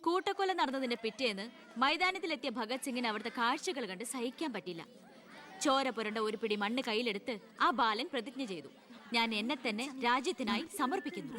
കൂട്ടക്കൊല നടന്നതിന്റെ പിറ്റേന്ന് മൈതാനത്തിലെത്തിയ ഭഗത് സിംഗിന് അവിടുത്തെ കാഴ്ചകൾ കണ്ട് സഹിക്കാൻ പറ്റില്ല. ചോര പുരണ്ട ഒരു പിടി മണ്ണ് കയ്യിലെടുത്ത് ആ ബാലൻ പ്രതിജ്ഞ ചെയ്തു, ഞാൻ എന്നെ തന്നെ രാജ്യത്തിനായി സമർപ്പിക്കുന്നു.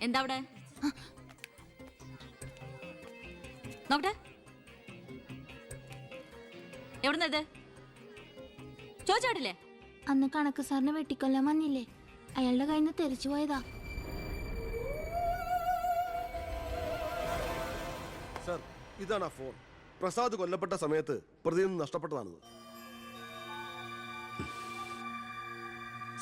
എന്താ അവിടെ നോക്കട്ടെ, എവിടുന്നത് ചോദിച്ചാടില്ലേ? അന്ന് കണക്ക് സാറിനെ വെട്ടിക്കൊല്ലാൻ വന്നില്ലേ, അയാളുടെ കയ്യിൽ നിന്ന് തെറിച്ചു പോയതാ. സർ, ഇതാണ് ആ ഫോൺ. പ്രസാദ് കൊല്ലപ്പെട്ട സമയത്ത് പ്രതിയിൽ നിന്ന് നഷ്ടപ്പെട്ടതാണിത്.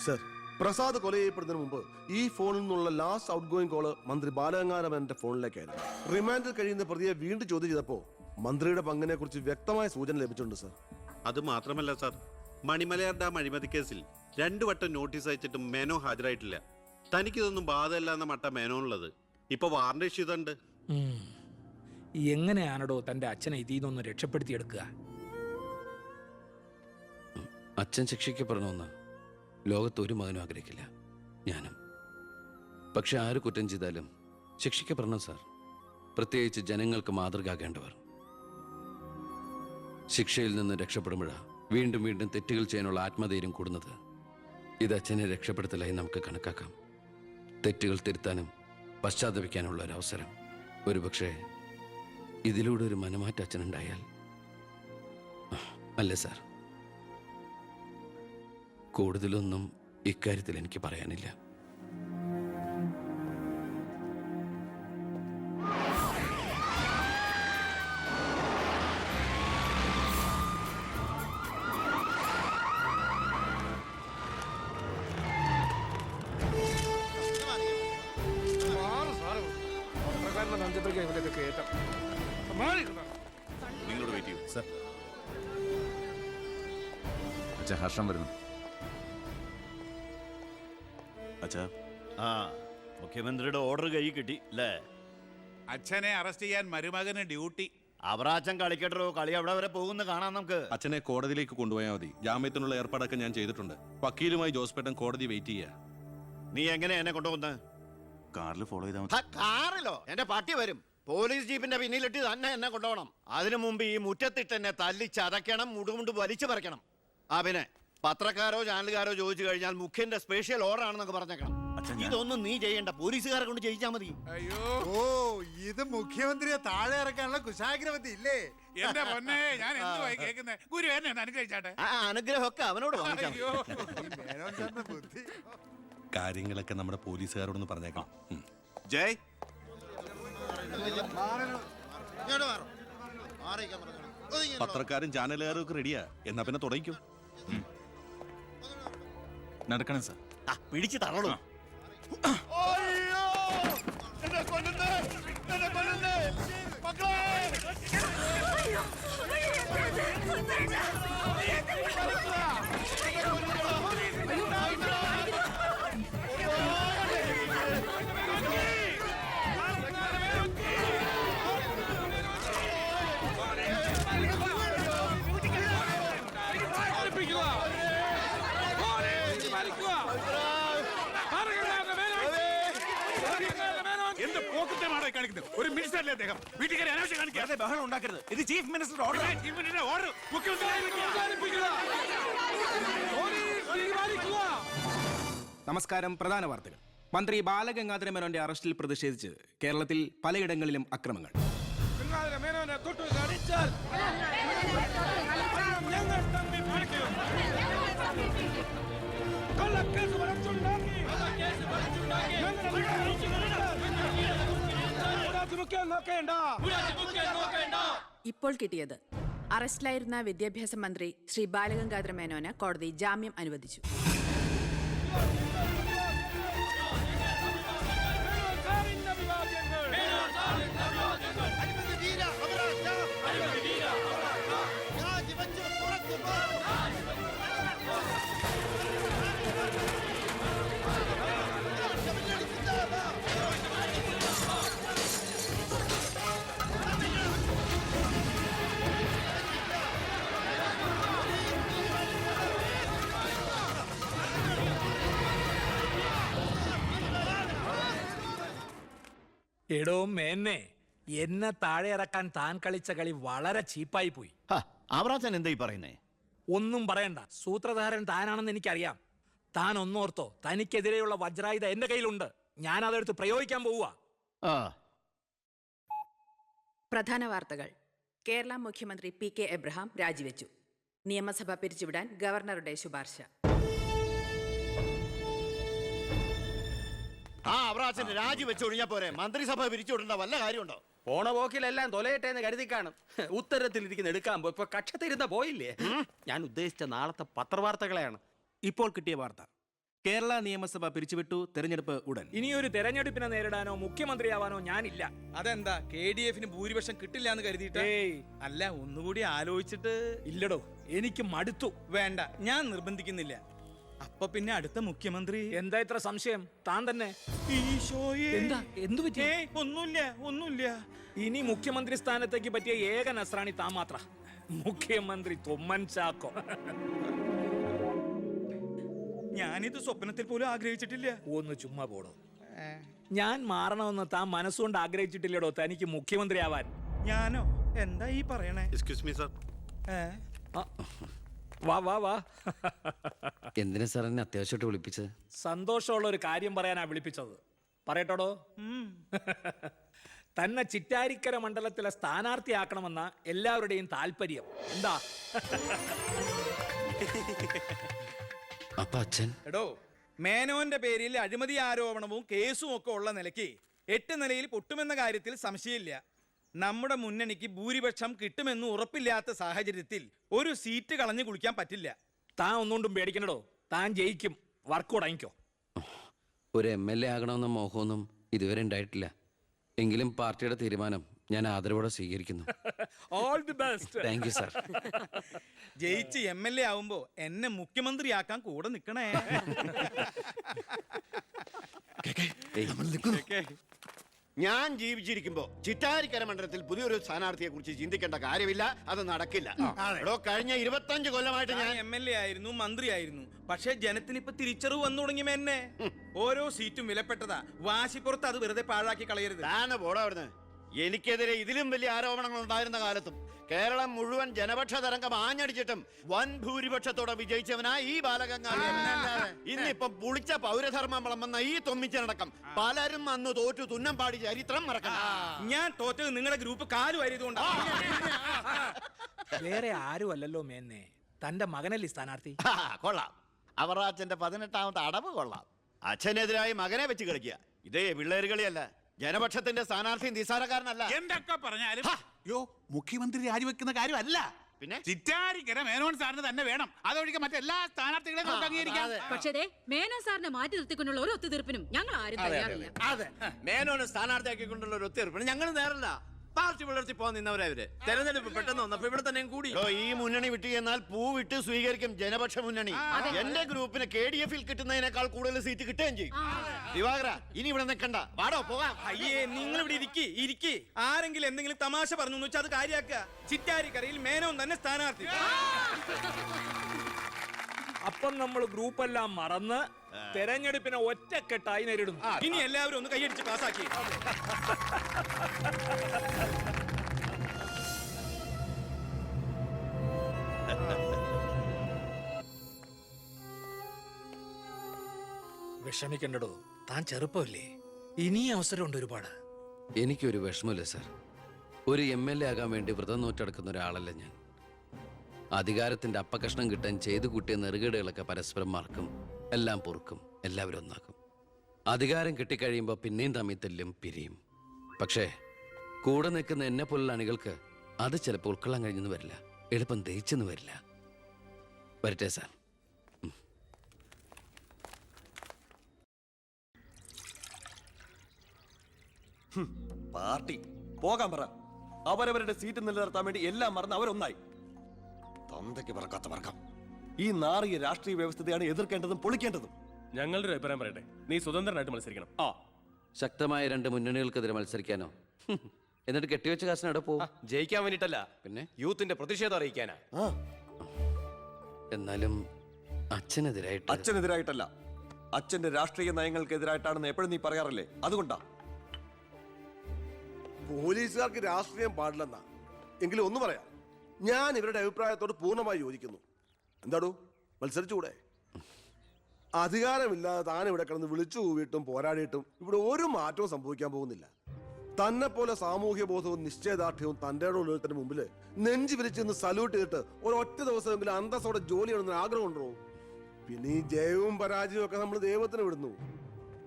സർ, പ്രസാദ് കൊല ചെയ്യപ്പെടുന്നതിന് മുമ്പ് ഈ ഫോണിൽ നിന്നുള്ള ലാസ്റ്റ് ഔട്ട് ഗോയിങ് കോള് മന്ത്രി ബാലഗംഗാധരമേനോന്റെ ഫോണിലേക്കായിരുന്നു. റിമാൻഡിൽ കഴിയുന്ന പ്രതിയെ വീണ്ടും ചോദ്യം ചെയ്തപ്പോ മന്ത്രിയുടെ പങ്കിനെ കുറിച്ച് വ്യക്തമായ സൂചന ലഭിച്ചിട്ടുണ്ട് സർ. അത് മാത്രമല്ല സർ, മണിമലയാർ ഡാം അഴിമതി കേസിൽ 2 വട്ടം നോട്ടീസ് അയച്ചിട്ടും മേനോ ഹാജരായിട്ടില്ല. തനിക്കിതൊന്നും ബാധമല്ല എന്ന മട്ട മേനോനുള്ളത്. ഇപ്പൊ വാറന്റ് ഇഷ്യൂ ചെയ്തിട്ടുണ്ട്. എങ്ങനെയാണോ തന്റെ അച്ഛനെ ഇതിൽ നിന്നൊന്ന് രക്ഷപ്പെടുത്തിയെടുക്കുക? അച്ഛൻ ശിക്ഷിക്കപ്പെടണമെന്ന് ലോകത്ത് ഒരു മകനും ആഗ്രഹിക്കില്ല, ഞാനും. പക്ഷെ ആര് കുറ്റം ചെയ്താലും ശിക്ഷിക്കപ്പെടണം സാർ, പ്രത്യേകിച്ച് ജനങ്ങൾക്ക് മാതൃകയാകേണ്ടവർ. ശിക്ഷയിൽ നിന്ന് രക്ഷപ്പെടുമ്പോഴാണ് വീണ്ടും വീണ്ടും തെറ്റുകൾ ചെയ്യാനുള്ള ആത്മധൈര്യം കൂടുന്നത്. ഇത് അച്ഛനെ രക്ഷപ്പെടുത്തലായി നമുക്ക് കണക്കാക്കാം. തെറ്റുകൾ തിരുത്താനും പശ്ചാത്തപിക്കാനുള്ള ഒരു അവസരം. ഒരുപക്ഷെ ഇതിലൂടെ ഒരു മനമാറ്റ അച്ഛനുണ്ടായാൽ. അല്ലേ സാർ? കൂടുതലൊന്നും ഇക്കാര്യത്തിൽ എനിക്ക് പറയാനില്ല. നിങ്ങളോട് വെയിറ്റ് ചെയ്യൂ സർ. അച്ഛാ, ഹർഷം വരുന്നു. അച്ഛാ, മുഖ്യമന്ത്രിയുടെ ഓർഡർ കൈ കിട്ടി അല്ലേ? അച്ഛനെ അറസ്റ്റ് ചെയ്യാൻ മരുമകന് ഡ്യൂട്ടി. അവറാച്ചൻ കളിക്കട്ടോ, കളി അവിടെ വരെ പോകുന്ന കാണാം നമുക്ക്. അച്ഛനെ കോടതിയിലേക്ക് കൊണ്ടുപോയാൽ മതി. ജാമ്യത്തിനുള്ള ഏർപ്പാടൊക്കെ ഞാൻ ചെയ്തിട്ടുണ്ട്. വക്കീലുമായി ജോസ്പേട്ടൻ കോടതി വെയിറ്റ് ചെയ്യാ. നീ എങ്ങനെ എന്നെ കൊണ്ടുപോകുന്ന? കാറിൽ ഫോളോ ചെയ്താൽ കാറിലോ? എന്റെ പട്ടി വരും. പോലീസ് ജീപ്പിന്റെ പിന്നിലിട്ട് തന്നെ എന്നെ കൊണ്ടുപോകണം. അതിനു മുമ്പ് ഈ മുറ്റത്തിട്ട് എന്നെ തല്ലി ചതയ്ക്കണം, മുടുമുണ്ട് വലിച്ചു പറിക്കണം. പിന്നെ പത്രക്കാരോ ചാനലുകാരോ ചോദിച്ചു കഴിഞ്ഞാൽ മുഖ്യന്റെ സ്പെഷ്യൽ ഓർഡർ ആണെന്നൊക്കെ പറഞ്ഞേക്കണം. ഇതൊന്നും നീ ചെയ്യണ്ട, പോലീസുകാരെ കൊണ്ട് ചെയ്യിച്ചാൽ മതി. അയ്യോ, ഓ, ഇത് മുഖ്യമന്ത്രിയെ താഴെ ഇറക്കാനുള്ള കുശാഗ്രമതി ഇല്ലേ? എന്റെ പൊന്നെ, ഞാൻ എന്തുവായി കേൾക്കുന്നേ? ഗുരു എന്നെ ഒന്ന് അനുഗ്രഹിച്ചാട്ടെ. അനുഗ്രഹമൊക്കെ അവനോട് വാങ്ങിച്ചാൽ ബുദ്ധി. കാര്യങ്ങളൊക്കെ നമ്മുടെ പോലീസുകാരോടൊന്ന് പറഞ്ഞേക്കാം. ജയ്, പത്രക്കാരും ചാനലുകാരും ഒക്കെ റെഡിയാ. എന്നാ പിന്നെ തുടങ്ങിക്കോ. നടക്കണം സാർ. പിടിച്ച് തള്ളണോ? ഒരു മിനിസ്റ്റർ അദ്ദേഹം വീട്ടിൽ അനാവശ്യം കാണിക്കാതെ ബഹളം ഉണ്ടാക്കരുത്. ഇത് chief minister order. Chief minister order നമസ്കാരം. പ്രധാന വാർത്തകൾ. മന്ത്രി ബാലഗംഗാധര മേനോന്റെ അറസ്റ്റിൽ പ്രതിഷേധിച്ച് കേരളത്തിൽ പലയിടങ്ങളിലും അക്രമങ്ങൾ. ഇപ്പോൾ കിട്ടിയത് അറസ്റ്റിലായിരുന്ന വിദ്യാഭ്യാസ മന്ത്രി ശ്രീ ബാലഗംഗാധര മേനോന് കോടതി ജാമ്യം അനുവദിച്ചു. എടോ മേന്നെ, എന്നെ താഴെ ഇറക്കാൻ താൻ കളിച്ച കളി വളരെ ചീപ്പായി പോയി. അവറാച്ചൻ എന്താ ഈ പറയുന്നേ? ഒന്നും പറയണ്ട, സൂത്രധാരൻ താനാണെന്ന് എനിക്കറിയാം. താൻ ഒന്നോർത്തോ, തനിക്കെതിരെയുള്ള വജ്രായുധ എന്റെ കയ്യിലുണ്ട്. ഞാൻ അതെടുത്ത് പ്രയോഗിക്കാൻ പോവുക. പ്രധാന വാർത്തകൾ. കേരള മുഖ്യമന്ത്രി PK എബ്രഹാം രാജിവെച്ചു. നിയമസഭ പിരിച്ചുവിടാൻ ഗവർണറുടെ ശുപാർശ. അവറാച്ചൻ രാജിവെച്ചൊഴിഞ്ഞാ പോരെ, മന്ത്രിസഭ പിരിച്ചുവിടേണ്ട വല്ല കാര്യമുണ്ടോ? പോണ പോക്കിലെല്ലാം തൊലയട്ടെ എന്ന് കരുതി കാണും. ഉത്തരത്തിലിരിക്കുന്ന എടുക്കാൻ പോയി ഇപ്പൊ കക്ഷത്തിരുന്ന പോയില്ലേ? ഞാൻ ഉദ്ദേശിച്ച നാളത്തെ പത്രവാർത്തകളെയാണ്. ഇപ്പോൾ കിട്ടിയ വാർത്ത, കേരള നിയമസഭ പിരിച്ചുവിട്ടു, തെരഞ്ഞെടുപ്പ് ഉടൻ. ഇനിയൊരു തെരഞ്ഞെടുപ്പിനെ നേരിടാനോ മുഖ്യമന്ത്രിയാവാനോ ഞാനില്ല. അതെന്താ, KDF-ന് ഭൂരിപക്ഷം കിട്ടില്ല എന്ന് കരുതിയിട്ട്? അല്ല, ഒന്നുകൂടി ആലോചിച്ചിട്ട്. ഇല്ലടോ, എനിക്ക് മടുത്തു. വേണ്ട, ഞാൻ നിർബന്ധിക്കുന്നില്ല. അപ്പൊ പിന്നെ അടുത്ത മുഖ്യമന്ത്രി എന്താ ഇത്ര സംശയം? താൻ തന്നെ. എന്താ, എന്തു പറ്റി? ഒന്നുമില്ല. ഇനി മുഖ്യമന്ത്രി സ്ഥാനത്തേക്ക് പറ്റിയ ഏക നസ്രാണി താൻ മാത്ര. മുഖ്യമന്ത്രി തൊമ്മൻ ചാക്കോ. ഞാനിത് സ്വപ്നത്തിൽ പോലും ആഗ്രഹിച്ചിട്ടില്ല. ഒന്ന് ചുമ്മാ പോടോ. ഞാൻ മാറണമെന്ന് താൻ മനസ്സുകൊണ്ട് ആഗ്രഹിച്ചിട്ടില്ലടോ തനിക്ക് മുഖ്യമന്ത്രിയാവാൻ. ഞാനോ? എന്താ ഈ പറയണേ? Excuse me sir. വാ വാ വാ. എന്തിനാ സാർ എന്നെ അത്യാവശ്യമായിട്ട് വിളിപ്പിച്ചത്? സന്തോഷമുള്ള ഒരു കാര്യം പറയാനാ വിളിപ്പിച്ചത്. പറയട്ടോടോ. തന്നെ ചിറ്റാരിക്കര മണ്ഡലത്തിലെ സ്ഥാനാർത്ഥിയാക്കണമെന്ന എല്ലാവരുടെയും താല്പര്യം. എന്താ? അപ്പൊ അച്ഛൻ? എടോ, മേനോന്റെ പേരിൽ അഴിമതി ആരോപണവും കേസും ഒക്കെ ഉള്ള നിലയ്ക്ക് 8 നിലയിൽ പൊട്ടുമെന്ന കാര്യത്തിൽ സംശയമില്ല. നമ്മുടെ മുന്നണിക്ക് ഭൂരിപക്ഷം കിട്ടുമെന്ന് ഉറപ്പില്ലാത്ത സാഹചര്യത്തിൽ ഒരു സീറ്റ് കളഞ്ഞു കുളിക്കാൻ പറ്റില്ല. താൻ ഒന്നുകൊണ്ടും പേടിക്കണടോ, താൻ ജയിക്കും. വർക്ക് തുടങ്ങിക്കോ. ഒരു MLA ആകണമെന്ന മോഹമൊന്നും ഇതുവരെ ഉണ്ടായിട്ടില്ല. എങ്കിലും പാർട്ടിയുടെ തീരുമാനം ഞാൻ ആദരവോടെ സ്വീകരിക്കുന്നു. All the best. Thank you sir. ജയിച്ച് MLA ആവുമ്പോ എന്നെ മുഖ്യമന്ത്രിയാക്കാൻ കൂടെ നിക്കണേ. ഞാൻ ജീവിച്ചിരിക്കുമ്പോ ചിറ്റാരിക്കര മണ്ഡലത്തിൽ പുതിയൊരു സ്ഥാനാർത്ഥിയെ കുറിച്ച് ചിന്തിക്കേണ്ട കാര്യമില്ല. അത് നടക്കില്ല. എടോ, കഴിഞ്ഞ 25 കൊല്ലമായിട്ട് ഞാൻ MLA ആയിരുന്നു, മന്ത്രിയായിരുന്നു. പക്ഷേ ജനത്തിന് ഇപ്പൊ തിരിച്ചറിവ് വന്നു തുടങ്ങി. എന്നെ ഓരോ സീറ്റും വിലപ്പെട്ടതാ. വാശിപ്പുറത്ത് അത് വെറുതെ പാഴാക്കി കളയരുത്. താനെ പോടാ അവിടുന്ന്. എനിക്കെതിരെ ഇതിലും വലിയ ആരോപണങ്ങൾ ഉണ്ടായിരുന്ന കാലത്തും കേരളം മുഴുവൻ ജനപക്ഷ തരംഗം ആഞ്ഞടിച്ചിട്ടും വൻ ഭൂരിപക്ഷത്തോടെ വിജയിച്ചവനാ ഈ ബാലഗംഗാധരൻ. ഇന്നിപ്പം പുളിച്ച പൗരധർമ്മം വിളമ്പുന്ന ഈ തൊമ്മിച്ചനടക്കം പലരും അന്ന് തോറ്റു തുന്നം പാടി ചരിത്രം മറക്കണം. ഞാൻ തോറ്റത് നിങ്ങളുടെ ഗ്രൂപ്പ് കാലു വാരിയതുകൊണ്ടാ. വേറെ ആരും അല്ലല്ലോ മേന്നെ, തന്റെ മകനല്ലേ സ്ഥാനാർത്ഥി. കൊള്ളാം. അവറാച്ചന്റെ 18ാമത്തെ അടവ് കൊള്ളാം. അച്ഛനെതിരായി മകനെ വെച്ച് കളിക്കുക. ഇതേ പിള്ളേര് കളിയല്ല. ജനപക്ഷത്തിന്റെ സ്ഥാനാർത്ഥി നിസ്സാരക്കാരനല്ല. എന്തൊക്കെ പറഞ്ഞാലും മുഖ്യമന്ത്രി രാജിവെക്കുന്ന കാര്യമല്ല. പിന്നെ ചിറ്റാരിക്കര മേനോൻ സാറിന് തന്നെ വേണം. അതൊഴികെ മറ്റെല്ലാ സ്ഥാനാർത്ഥികളെയും നമുക്ക് അംഗീകരിക്കാം. പക്ഷേ മേനോൻ സാറിനെ മാറ്റി നിർത്തിക്കൊണ്ടുള്ള ഒരു ഒത്തുതീർപ്പിനും ഞങ്ങൾ ആരും തയ്യാറില്ല. അതെ, മേനോനെ സ്ഥാനാർത്ഥിയാക്കിക്കൊണ്ടുള്ള ഒരു ഒത്തുതീർപ്പിന് ഞങ്ങൾ നേരല്ല. പാർട്ടി പുലർത്തി പോകാൻ നിന്നവരവര് തെരഞ്ഞെടുപ്പ് പെട്ടെന്ന് വന്നപ്പോ ഇവിടെ തന്നെ കൂടി. ഈ മുന്നണി വിട്ട് എന്നാൽ പൂ വിട്ട് സ്വീകരിക്കും ജനപക്ഷ മുന്നണി. എന്റെ ഗ്രൂപ്പിന് KDF-ൽ കിട്ടുന്നതിനേക്കാൾ കൂടുതൽ സീറ്റ് കിട്ടുകയും ചെയ്യും. ദിവാകര, ഇനി ഇവിടെ നിൽക്കണ്ട, വാടോ പോകാം. അയ്യേ, നിങ്ങൾ ഇവിടെ ഇരിക്കി. ആരെങ്കിലും എന്തെങ്കിലും തമാശ പറഞ്ഞു വെച്ചാൽ അത് കാര്യാക്കുക. ചിറ്റാരിക്കരയിൽ മേനോൻ തന്നെ സ്ഥാനാർത്ഥി. അപ്പം നമ്മൾ ഗ്രൂപ്പെല്ലാം മറന്ന് തെരഞ്ഞെടുപ്പിനെ ഒറ്റക്കെട്ടായി നേരിടുന്നു. ഇനി എല്ലാവരും ഒന്ന് കൈയടിച്ച് പാസാക്കി. വിഷമിക്കണ്ടടോ, താൻ ചെറുപ്പമല്ലേ, ഇനി അവസരമുണ്ട് ഒരുപാട്. എനിക്കൊരു വിഷമമില്ല സാർ. ഒരു MLA ആകാൻ വേണ്ടി വ്രതം നോറ്റെടുക്കുന്ന ഒരാളല്ല ഞാൻ. അധികാരത്തിന്റെ അപ്പകഷ്ണം കിട്ടാൻ ചെയ്തു കൂട്ടിയ നെറുകേടുകളൊക്കെ പരസ്പരം മറക്കും, എല്ലാം പൊറുക്കും, എല്ലാവരും ഒന്നാക്കും. അധികാരം കിട്ടിക്കഴിയുമ്പോൾ പിന്നെയും തമ്മിൽ തല്ലും, പിരിയും. പക്ഷേ കൂടെ നിൽക്കുന്ന എന്നെ പോലുള്ള അണികൾക്ക് അത് ചിലപ്പോൾ ഉൾക്കൊള്ളാൻ കഴിഞ്ഞെന്ന് വരില്ല, എളുപ്പം ദഹിച്ചെന്ന് വരില്ല. വരട്ടെ സാർ. പാർട്ടി പോകാൻ പറ. അവരവരുടെ സീറ്റ് നിലനിർത്താൻ വേണ്ടി എല്ലാം മറന്ന് അവരൊന്നായി. തന്തയ്ക്ക് പറക്കാത്ത വർക്കം. ഈ നാറിയ രാഷ്ട്രീയ വ്യവസ്ഥയാണ് എതിർക്കേണ്ടതും പൊളിക്കേണ്ടതും. ഞങ്ങളുടെ ഒരു അഭിപ്രായം പറയട്ടെ, നീ സ്വതന്ത്രനായിട്ട് മത്സരിക്കണം. ശക്തമായ 2 മുന്നണികൾക്കെതിരെ മത്സരിക്കാനോ? എന്നിട്ട് കെട്ടിവെച്ച കാശിന് എവിടെ പോകും? ജയിക്കാൻ വേണ്ടിട്ടല്ല, പിന്നെ യൂത്തിന്റെ പ്രതിഷേധം അറിയിക്കാനാ. എന്നാലും അച്ഛനെതിരായിട്ടല്ല, അച്ഛന്റെ രാഷ്ട്രീയ നയങ്ങൾക്കെതിരായിട്ടാണെന്ന് എപ്പോഴും നീ പറയാറില്ലേ, അതുകൊണ്ടാ. പോലീസുകാർക്ക് രാഷ്ട്രീയം പാടില്ലെന്നാ. എങ്കിലും ഒന്ന് പറയാം, ഞാൻ ഇവരുടെ അഭിപ്രായത്തോട് പൂർണ്ണമായി യോജിക്കുന്നു. എന്താടോ, മത്സരിച്ചുകൂടെ? അധികാരമില്ലാതെ താൻ ഇവിടെ കിടന്ന് വിളിച്ചു കൂവിയിട്ടും പോരാടിയിട്ടും ഇവിടെ ഒരു മാറ്റവും സംഭവിക്കാൻ പോകുന്നില്ല. തന്നെ പോലെ സാമൂഹ്യ ബോധവും നിശ്ചയദാർഢ്യവും തൻ്റെ ഉള്ളതിന് മുമ്പിൽ നെഞ്ചു വിരിച്ച് നിന്ന് സല്യൂട്ട് ചെയ്തിട്ട് ഒരൊറ്റ ദിവസമെങ്കിലും അന്തസ്സോടെ ജോലി ചെയ്യണമെന്ന് ആഗ്രഹം ഉണ്ടോ? പിന്നെ ഈ ജയവും പരാജയവും ഒക്കെ നമ്മൾ ദൈവത്തിന് വിടുന്നു.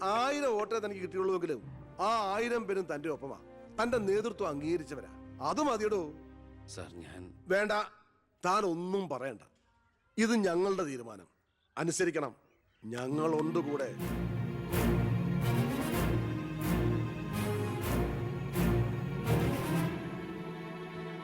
1000 വോട്ടേ തനിക്ക് കിട്ടിയുള്ളൂവെങ്കിലും ആ 1000 പേരും തന്റെ ഒപ്പമാ, തന്റെ നേതൃത്വം അംഗീകരിച്ചവരാ. അത് മതിയടോ. സാർ ഞാൻ വേണ്ട, താൻ ഒന്നും പറയണ്ട. ഇത് ഞങ്ങളുടെ തീരുമാനം, അനുസരിക്കണം. ഞങ്ങളുണ്ട് കൂടെ.